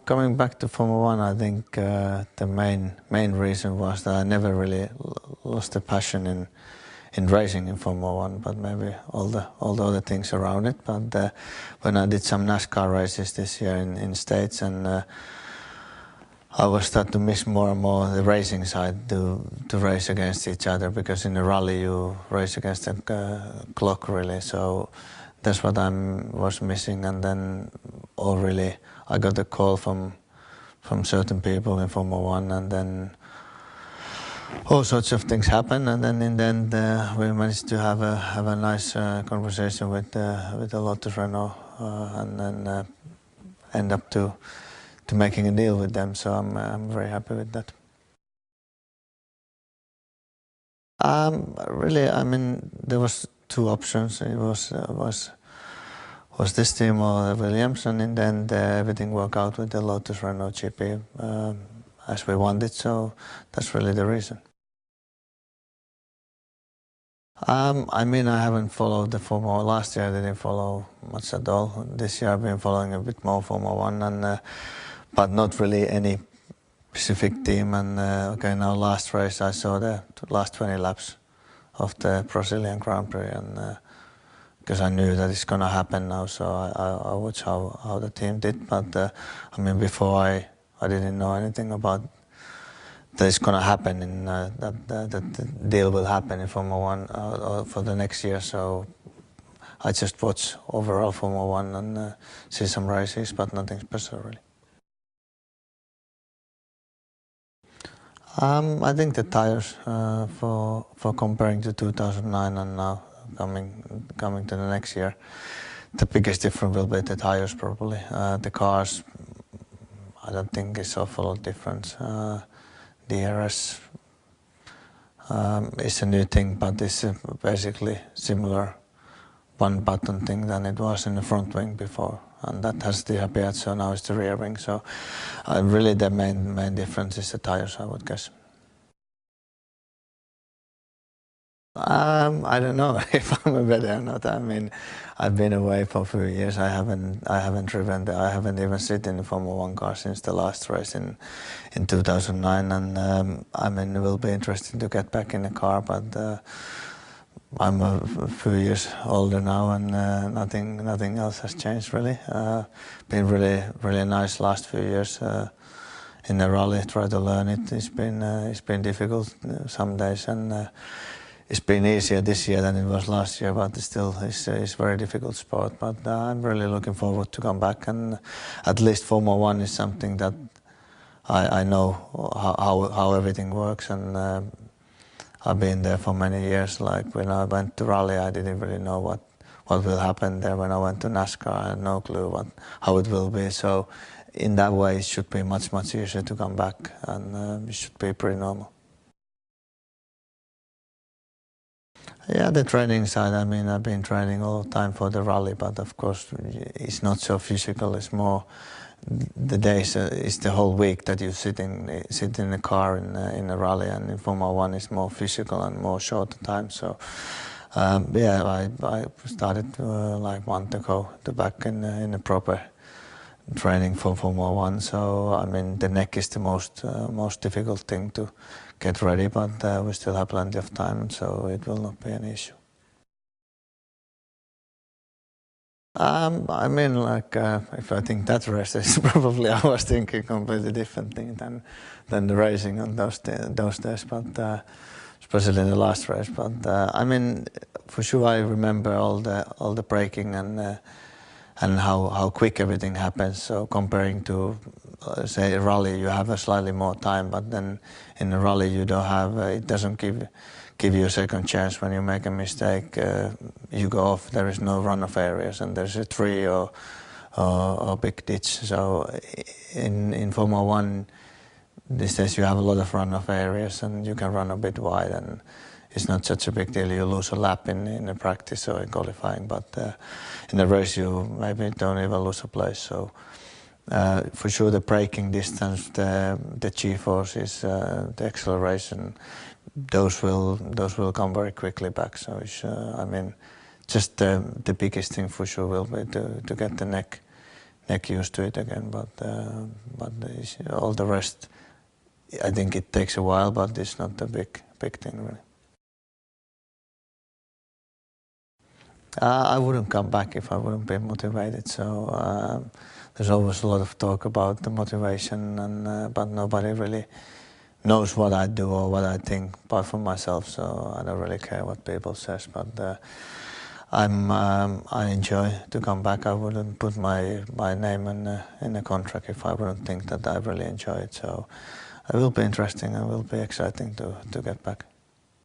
Coming back to Formula One, I think the main reason was that I never really lost the passion in racing in Formula One, but maybe all the other things around it. But when I did some NASCAR races this year in States, and I was starting to miss more and more the racing side to race against each other, because in a rally you race against the clock really. So that's what I was missing, and then really I got a call from certain people in Formula One, and then all sorts of things happened, and then in the end we managed to have a nice conversation with the Lotus Renault, and then end up to making a deal with them. So I'm very happy with that. Really, I mean, there was two options. It was this team or Williams, and in the end everything worked out with the Lotus Renault GP as we wanted, so that's really the reason. I mean, I haven't followed the Formula. Last year I didn't follow much at all. This year I've been following a bit more Formula One, and but not really any specific team. And okay, now last race I saw the last 20 laps of the Brazilian Grand Prix, and because I knew that it's going to happen now, so I watched how the team did. But I mean, before I didn't know anything about that it's going to happen, and that the deal will happen in Formula One for the next year. So I just watch overall Formula One and see some races, but nothing special really. I think the tires for comparing to 2009 and now coming to the next year, the biggest difference will be the tires probably. The cars, I don't think it's awful lot difference. DRS is a new thing, but it's basically similar one button thing than it was in the front wing before, and that has disappeared, so now it's the rear wing. So really the main difference is the tires, I would guess. I don't know if I'm a better or not. I mean, I've been away for a few years. I haven't driven. I haven't even sit in the Formula One car since the last race in 2009. And I mean, it will be interesting to get back in the car. But I'm a few years older now, and nothing else has changed really. Been really nice last few years. In the rally, try to learn it. It's been difficult some days, and it's been easier this year than it was last year, but still it's a very difficult sport. But I'm really looking forward to come back, and at least Formula One is something that I know how everything works, and I've been there for many years. Like when I went to rally, I didn't really know what will happen there. When I went to NASCAR, I had no clue how it will be. So in that way, it should be much easier to come back, and it should be pretty normal. Yeah, the training side, I mean, I've been training all the time for the rally, but of course it's not so physical. It's more the days, it's the whole week that you sit in the car in a rally, and in Formula One it's more physical and more short time. So yeah, I started like a month ago to back in a proper training for Formula One. So I mean, the neck is the most difficult thing to get ready, but we still have plenty of time, so it will not be an issue. I mean, like if I think that race is probably I was thinking completely different thing than the racing on those days, but especially in the last race. But I mean, for sure I remember all the braking and how quick everything happens. So comparing to say a rally, you have a slightly more time, but then in a rally you don't have. It doesn't give you a second chance when you make a mistake. You go off. There is no runoff areas, and there's a tree or big ditch. So in Formula One these days you have a lot of runoff areas, and you can run a bit wide, and it's not such a big deal. You lose a lap in the practice or in qualifying, but in the race you maybe don't even lose a place. So for sure the braking distance, the G-forces, the acceleration, those will come very quickly back. So it's, I mean, just the biggest thing for sure will be to get the neck used to it again. But all the rest, I think it takes a while, but it's not a big thing really. I wouldn't come back if I wouldn't be motivated. So there's always a lot of talk about the motivation, and but nobody really knows what I do or what I think apart from myself. So I don't really care what people says. But I enjoy to come back. I wouldn't put my name in a contract if I wouldn't think that I really enjoy it. So it will be interesting and will be exciting to get back.